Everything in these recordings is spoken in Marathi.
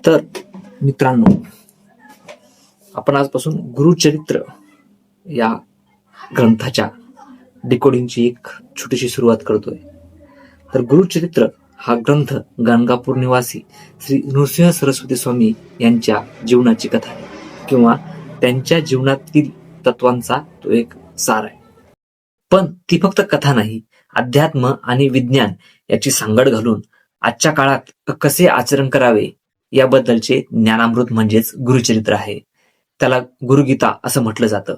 तर मित्रांनो, आपण आजपासून गुरुचरित्र या ग्रंथाच्या डिकोडिंगची एक छोटीशी सुरुवात करतोय. तर गुरुचरित्र हा ग्रंथ गाणगापूर निवासी श्री नृसिंह सरस्वती स्वामी यांच्या जीवनाची कथा आहे किंवा त्यांच्या जीवनातील तत्वांचा तो एक सार आहे. पण ती फक्त कथा नाही, अध्यात्म आणि विज्ञान याची सांगड घालून आजच्या काळात कसे आचरण करावे याबद्दलचे ज्ञानामृत म्हणजेच गुरुचरित्र आहे. त्याला गुरुगीता असं म्हटलं जातं.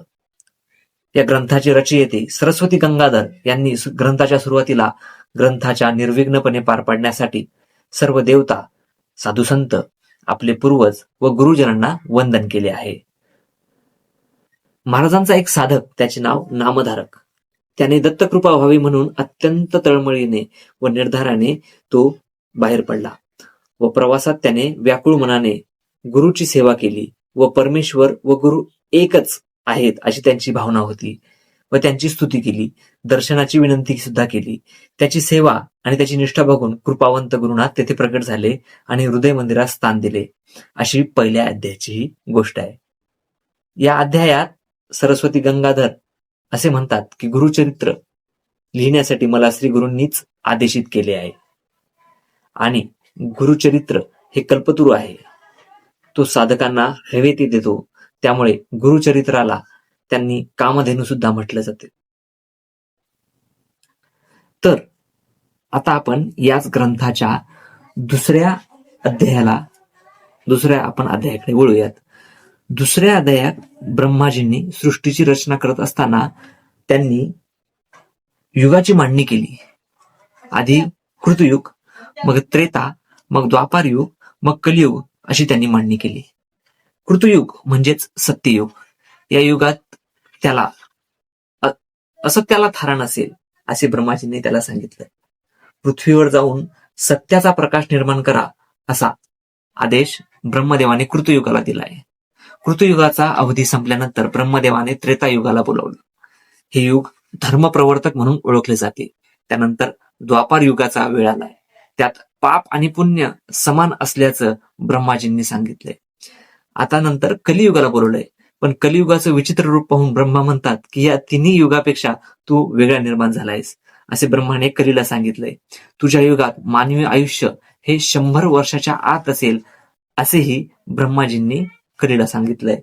या ग्रंथाचे रचयिते सरस्वती गंगाधर यांनी ग्रंथाच्या सुरुवातीला ग्रंथाच्या निर्विघ्नपणे पार पाडण्यासाठी सर्व देवता, साधुसंत, आपले पूर्वज व गुरुजनांना वंदन केले आहे. महाराजांचा एक साधक, त्याचे नाव नामधारक, त्याने दत्तकृपा व्हावी म्हणून अत्यंत तळमळीने व निर्धाराने तो बाहेर पडला व प्रवासात त्याने व्याकुळ मनाने गुरुची सेवा केली व परमेश्वर व गुरु एकच आहेत अशी त्यांची भावना होती व त्यांची स्तुती केली. दर्शनाची विनंती सुद्धा केली. त्याची सेवा आणि त्याची निष्ठा बघून कृपावंत गुरुनाथ तेथे प्रकट झाले आणि हृदय मंदिरात स्थान दिले. अशी पहिल्या अध्यायाची ही गोष्ट आहे. या अध्यायात सरस्वती गंगाधर असे म्हणतात की गुरुचरित्र लिहिण्यासाठी मला श्री गुरूंनीच आदेशित केले आहे आणि गुरुचरित्र हे कल्पतरू आहे. तो साधकांना हवे ते देतो. त्यामुळे गुरुचरित्राला त्यांनी कामधेनू सुद्धा म्हटलं जाते. तर आता आपण याच ग्रंथाच्या दुसऱ्या अध्यायाकडे वळूयात. दुसऱ्या अध्यायात ब्रह्माजींनी सृष्टीची रचना करत असताना त्यांनी युगाची मांडणी केली. आधी कृतयुग, मग त्रेता, मग द्वापार युग, मग कलियुग अशी त्यांनी मांडणी केली. कृतयुग म्हणजेच सत्ययुग. या युगात त्याला असत्याला थारा नसेल असे ब्रह्माजींनी त्याला सांगितलं. पृथ्वीवर जाऊन सत्याचा प्रकाश निर्माण करा असा आदेश ब्रह्मदेवाने कृतयुगाला दिलाय. कृतयुगाचा अवधी संपल्यानंतर ब्रह्मदेवाने त्रेतायुगाला बोलावलं. हे युग धर्मप्रवर्तक म्हणून ओळखले जाते. त्यानंतर द्वापार युगाचा वेळ आलाय. त्यात पाप आणि पुण्य समान असल्याचं ब्रह्माजींनी सांगितलंय. आता नंतर कलियुगाला बोलवलंय. पण कलियुगाचं विचित्र रूप पाहून ब्रह्मा म्हणतात की या तिन्ही युगापेक्षा तू वेगळा निर्माण झालायस असे ब्रह्माने कलीला सांगितलंय. तुझ्या युगात मानवी आयुष्य हे 100 वर्षाच्या आत असेल असेही ब्रह्माजींनी कलीला सांगितलंय.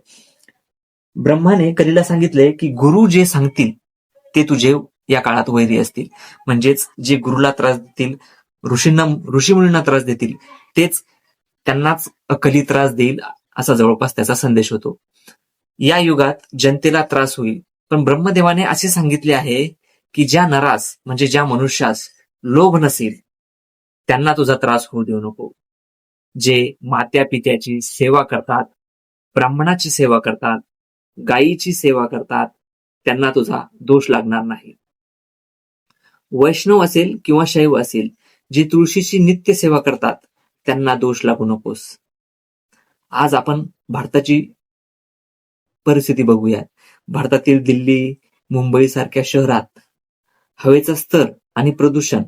ब्रह्माने कलीला सांगितलंय की गुरु जे सांगतील ते तुझे या काळात वैरी असतील. म्हणजेच जे गुरुला त्रास देतील, ऋषीमुनींना त्रास देतील तेच त्यांनाच कली त्रास देईल असा जवळपास त्याचा संदेश होतो. या युगात जनतेला त्रास होईल. पण ब्रह्मदेवाने असे सांगितले आहे की ज्या नरास म्हणजे ज्या मनुष्यास लोभ नसेल त्यांना तुझा त्रास होऊ देऊ नको. जे मात्या पित्याची सेवा करतात, ब्राह्मणाची सेवा करतात, गायीची सेवा करतात त्यांना तुझा दोष लागणार नाही. वैष्णव असेल किंवा शैव असेल, जे तुळशीची नित्य सेवा करतात त्यांना दोष लागू नकोस. आज आपण भारताची परिस्थिती बघूयात. भारतातील दिल्ली, मुंबई सारख्या शहरात हवेचा स्तर आणि प्रदूषण,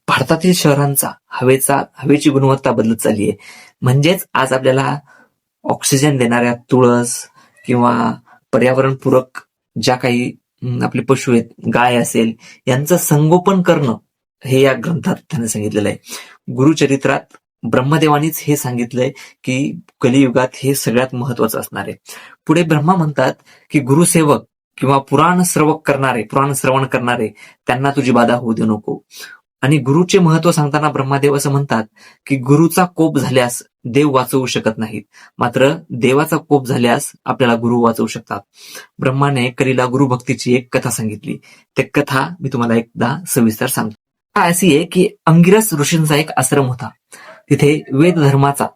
भारतातील शहरांचा हवेची गुणवत्ता बदलत चालली आहे. म्हणजेच आज आपल्याला ऑक्सिजन देणाऱ्या तुळस किंवा पर्यावरणपूरक ज्या काही आपले पशु आहेत, गाय असेल, यांचं संगोपन करणं हे या ग्रंथात त्याने सांगितलेलं आहे. गुरुचरित्रात ब्रह्मदेवानीच हे सांगितलंय की कलियुगात हे सगळ्यात महत्वाचं असणार आहे. पुढे ब्रह्मा म्हणतात की गुरुसेवक किंवा पुराण श्रवण करणारे त्यांना तुझी बाधा होऊ देऊ नको. आणि गुरुचे महत्व सांगताना ब्रह्मादेव असं म्हणतात की गुरुचा कोप झाल्यास देव वाचवू शकत नाहीत, मात्र देवाचा कोप झाल्यास आपल्याला गुरु वाचवू शकतात. ब्रह्माने कलीला गुरुभक्तीची एक कथा सांगितली. ते कथा मी तुम्हाला एकदा सविस्तर सांगतो. अशी आहे की अंगिरस ऋषींचा एक आश्रम होता. तिथे वेदधर्माचा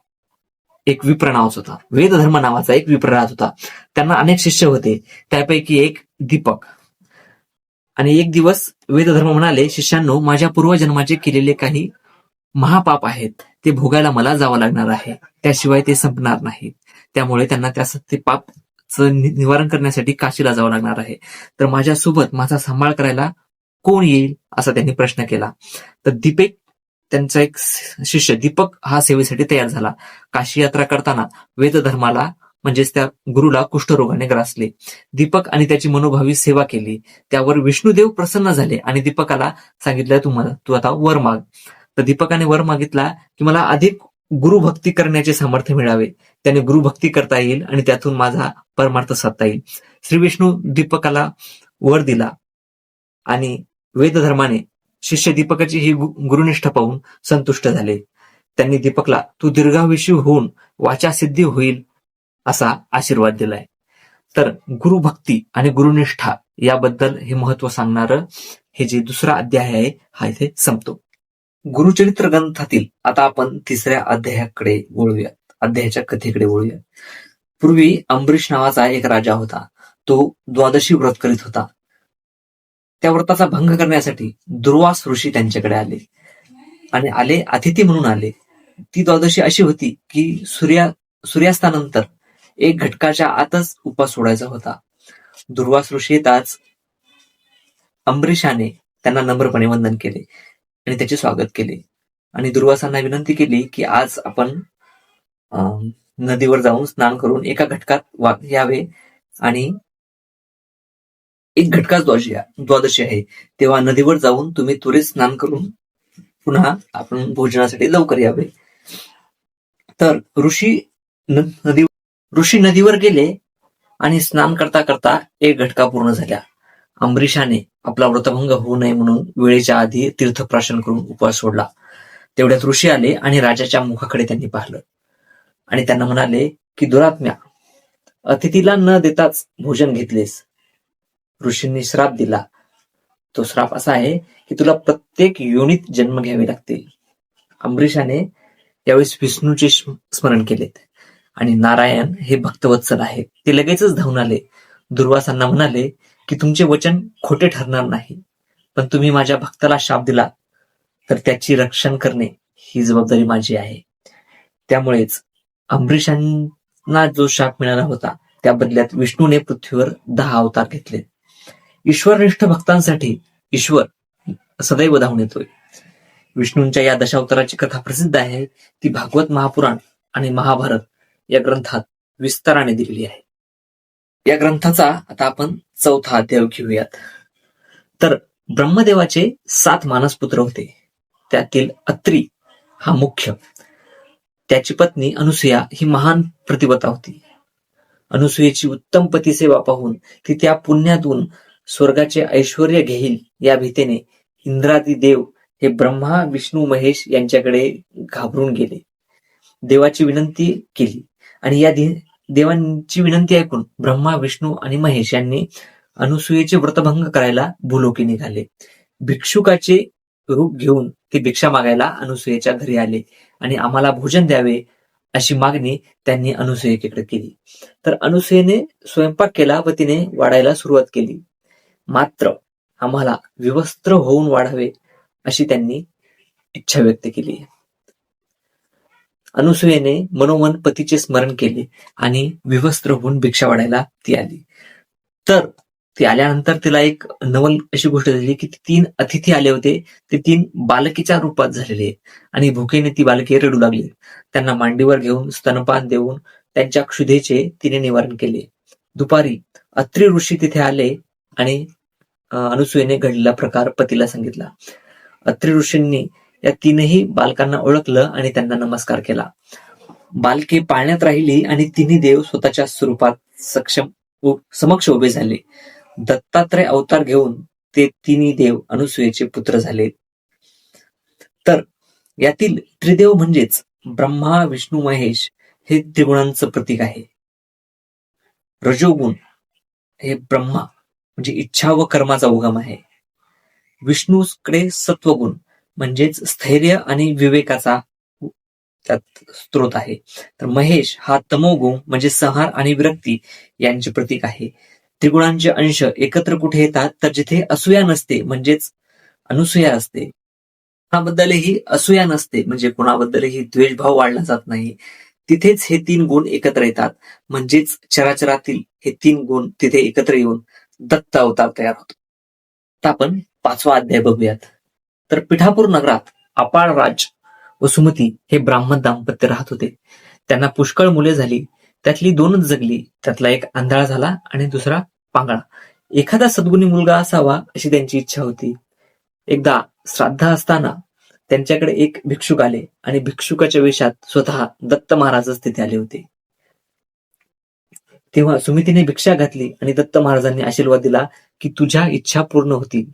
एक विप्र नावाचा एक विप्र राहत होता. त्यांना अनेक शिष्य होते. त्यापैकी एक दीपक. आणि एक दिवस वेदधर्म म्हणाले, शिष्यांनो, माझ्या पूर्वजन्माचे केलेले काही महापाप आहेत, ते भोगायला मला जावं लागणार आहे. त्याशिवाय ते संपणार नाही. त्यामुळे त्यांना ते पापचं निवारण करण्यासाठी काशीला जावं लागणार आहे. तर माझ्यासोबत माझा सांभाळ करायला कोण येईल असा त्यांनी प्रश्न केला. तर त्यांचा एक शिष्य दीपक हा सेवेसाठी तयार झाला. काशी यात्रा करताना वेद धर्माला म्हणजेच त्या गुरुला कुष्ठरोगाने ग्रासले. दीपक आणि त्याची मनोभावी सेवा केली. त्यावर विष्णुदेव प्रसन्न झाले आणि दीपकाला सांगितलं, तू आता वर माग. तर दीपकाने वर मागितला की मला अधिक गुरुभक्ती करण्याचे सामर्थ्य मिळावे, त्याने गुरुभक्ती करता येईल आणि त्यातून माझा परमार्थ साधता येईल. श्री विष्णू दीपकाला वर दिला आणि वेद धर्माने शिष्य दीपकाची ही गुरुनिष्ठा पाहून संतुष्ट झाले. त्यांनी दीपकला तू दीर्घायुषी होऊन वाचासिद्धी होईल असा आशीर्वाद दिलाय. तर गुरुभक्ती आणि गुरुनिष्ठा याबद्दल हे महत्व सांगणारं हे जे दुसरा अध्याय आहे हा इथे संपतो. गुरुचरित्र ग्रंथातील आता आपण तिसऱ्या अध्यायाकडे वळूया, अध्यायाच्या कथेकडे वळूया. पूर्वी अंबरीश नावाचा एक राजा होता. तो द्वादशी व्रत करीत होता. त्या व्रताचा भंग करण्यासाठी दुर्वास ऋषी त्यांच्याकडे आले आणि अतिथी म्हणून आले. ती द्वादशी अशी होती की सूर्यास्तानंतर 1 घटकाच्या आतच उपास सोडायचा होता. दुर्वास ऋषी येताच अंबरीशाने त्यांना नम्रपणे वंदन केले आणि त्याचे स्वागत केले आणि दुर्वासांना विनंती केली की आज आपण नदीवर जाऊन स्नान करून एका घटकात यावे आणि 1 घटकाच द्वादशी आहे, तेव्हा नदीवर जाऊन तुम्ही त्वरित स्नान करून पुन्हा आपण भोजनासाठी लवकर यावे. तर ऋषी नदीवर गेले आणि स्नान करता करता 1 घटका पूर्ण झाल्या. अंबरीशाने आपला व्रतभंग होऊ नये म्हणून वेळेच्या आधी तीर्थप्राशन करून उपवास सोडला. तेवढ्यात ऋषी आले आणि राजाच्या मुखाकडे त्यांनी पाहिलं आणि त्यांना म्हणाले की दुरात्म्या, अतिथीला न देताच भोजन घेतलेस. ऋषींनी श्राप दिला. तो श्राप असा आहे की तुला प्रत्येक योनीत जन्म घ्यावे लागतील. अंबरीशाने यावेळेस विष्णूचे स्मरण केलेत आणि नारायण हे भक्तवत्सल आहेत. ते लगेचच धावून आले. दुर्वासांना म्हणाले की तुमचे वचन खोटे ठरणार नाही, पण तुम्ही माझ्या भक्ताला शाप दिला तर त्याची रक्षण करणे ही जबाबदारी माझी आहे. त्यामुळेच अंबरीशांना जो शाप मिळाला होता त्या बदल्यात विष्णूने पृथ्वीवर 10 अवतार घेतले. ईश्वरनिष्ठ भक्तांसाठी ईश्वर सदैव धावून येतोय. विष्णूंच्या या दशावताराची कथा प्रसिद्ध आहे. ती भागवत महापुराण आणि महाभारत या ग्रंथात विस्ताराने दिलेली आहे. या ग्रंथाचा आता आपण 4था अध्याय घेऊयात. तर ब्रह्मदेवाचे 7 मानसपुत्र होते. त्यातील अत्री हा मुख्य. त्याची पत्नी अनुसूया ही महान प्रतिवता होती. अनुसूयेची उत्तम पतिसेवा पाहून ती त्या पुण्यातून स्वर्गाचे ऐश्वर्य घेईल या भीतीने इंद्रादी देव हे ब्रह्मा विष्णू महेश यांच्याकडे घाबरून गेले. देवाची विनंती केली आणि या देवांची विनंती ऐकून ब्रह्मा विष्णू आणि महेश यांनी अनुसूयेचे व्रतभंग करायला भूलोकी निघाले. भिक्षुकाचे रूप घेऊन ते भिक्षा मागायला अनुसूयेच्या घरी आले आणि आम्हाला भोजन द्यावे अशी मागणी त्यांनी अनुसूयेकडे केली. तर अनुसूयेने स्वयंपाक केला व तिने वाढायला सुरुवात केली. मात्र आम्हाला विवस्त्र होऊन वाढावे अशी त्यांनी इच्छा व्यक्त केली. अनुसूयेने मनोमन पतीचे स्मरण केले आणि विवस्त्र होऊन भिक्षा वाढायला ती आली. तर ती आल्यानंतर तिला एक नवल अशी गोष्ट झाली की 3 अतिथी आले होते. ते 3 बालकीच्या रूपात झालेले आणि भुकेने ती बालके रडू लागली. त्यांना मांडीवर घेऊन स्तनपान देऊन त्यांच्या क्षुधेचे तिने निवारण केले. दुपारी अत्री ऋषी तिथे आले आणि अनुसूयेने घडलेला प्रकार पतीला सांगितला. अत्री ऋषींनी या 3ही बालकांना ओळखलं आणि त्यांना नमस्कार केला. बालके पाळण्यात राहिली आणि 3ही देव स्वतःच्या स्वरूपात समक्ष उभे झाले. दत्तात्रय अवतार घेऊन ते 3ही देव अनुसूयेचे पुत्र झाले. तर यातील त्रिदेव म्हणजेच ब्रह्मा विष्णू महेश हे त्रिगुणांचं प्रतीक आहे. रजोगुण हे ब्रह्मा म्हणजे इच्छा व कर्माचा उगम आहे. विष्णूकडे सत्वगुण म्हणजेच स्थैर्य आणि विवेकाचा त्यात स्त्रोत आहे. तर महेश हा तमोगुण म्हणजे संहार आणि विरक्ती यांचे प्रतीक आहे. त्रिगुणांचे अंश एकत्र कुठे येतात तर जिथे असूया नसते म्हणजेच अनुसूया असते, कोणाबद्दलही असूया नसते म्हणजे कोणाबद्दलही द्वेषभाव वाढला जात नाही, तिथेच हे 3 गुण एकत्र येतात. म्हणजेच चराचरातील हे 3 गुण तिथे एकत्र येऊन दत्त अवतार तयार होतो. आता आपण 5वा अध्याय बघूयात. तर पिठापूर नगरात अपाळराज व सुमती हे ब्राह्मण दाम्पत्य राहत होते. त्यांना पुष्कळ मुले झाली. त्यातली 2च जगली. त्यातला एक आंधळा झाला आणि दुसरा पांगळा. एखादा सद्गुणी मुलगा असावा अशी त्यांची इच्छा होती. एकदा श्राद्ध असताना त्यांच्याकडे एक भिक्षुक आले आणि भिक्षुकाच्या वेशात स्वतः दत्त महाराजच तिथे आले होते. तेव्हा सुमितीने भिक्षा घातली आणि दत्त महाराजांनी आशीर्वाद दिला की तुझ्या इच्छा पूर्ण होतील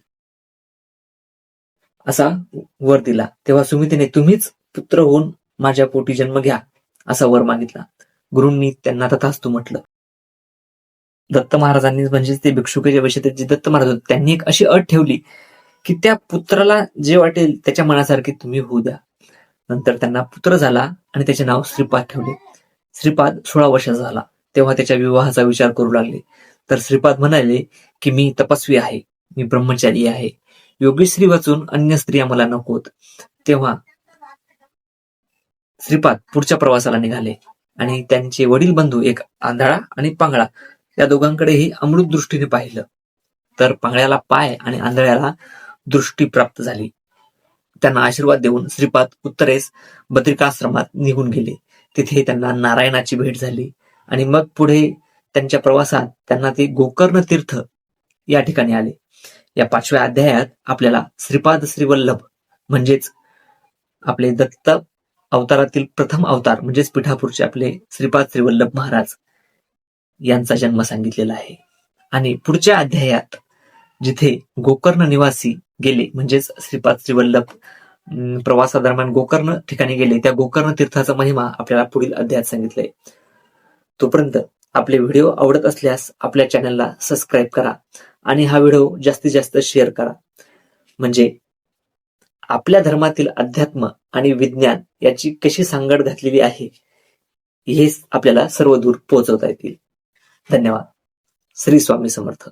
असा वर दिला. तेव्हा सुमितीने तुम्हीच पुत्र होऊन माझ्या पोटी जन्म घ्या असा वर मागितला. गुरूंनी त्यांना तथास्तु म्हटलं. दत्त महाराजांनी म्हणजेच ते भिक्षुकाच्या वेशात जे दत्त महाराज होते त्यांनी एक अशी अट ठेवली की त्या पुत्राला जे वाटेल त्याच्या मनासारखे तुम्ही होऊ द्या. नंतर त्यांना पुत्र झाला आणि त्याचे नाव श्रीपाद ठेवले. श्रीपाद 16 वर्षाचा झाला तेव्हा त्याच्या विवाहाचा विचार करू लागले. तर श्रीपाद म्हणाले की मी तपस्वी आहे, मी ब्रह्मचारी आहे, योगेश्वरी वाचून अन्य स्त्रिया मला नकोत. तेव्हा श्रीपाद पुढच्या प्रवासाला निघाले आणि त्यांचे वडील बंधू एक आंधळा आणि पांगळा या दोघांकडेही अमृत दृष्टीने पाहिलं. तर पांगळ्याला पाय आणि आंधळ्याला दृष्टी प्राप्त झाली. त्यांना आशीर्वाद देऊन श्रीपाद उत्तरेस बद्रिकाश्रमात निघून गेले. तिथे त्यांना नारायणाची भेट झाली आणि मग पुढे त्यांच्या प्रवासात त्यांना ते गोकर्ण तीर्थ या ठिकाणी आले. या 5व्या अध्यायात आपल्याला श्रीपाद श्रीवल्लभ म्हणजेच आपले दत्त अवतारातील प्रथम अवतार म्हणजेच पिठापूरचे आपले श्रीपाद श्रीवल्लभ महाराज यांचा जन्म सांगितलेला आहे. आणि पुढच्या अध्यायात जिथे गोकर्ण निवासी गेले म्हणजेच श्रीपाद श्रीवल्लभ प्रवासादरम्यान गोकर्ण ठिकाणी गेले त्या गोकर्ण तीर्थाचा महिमा आपल्याला पुढील अध्यायात सांगितलंय. तोपर्यंत आपले व्हिडिओ आवडत असल्यास आपल्या चॅनलला सबस्क्राईब करा आणि हा व्हिडिओ जास्तीत जास्त शेअर करा. म्हणजे आपल्या धर्मातील अध्यात्म आणि विज्ञान याची कशी सांगड घातलेली आहे हे आपल्याला सर्व दूर पोहोचवता येतील. धन्यवाद. श्री स्वामी समर्थ.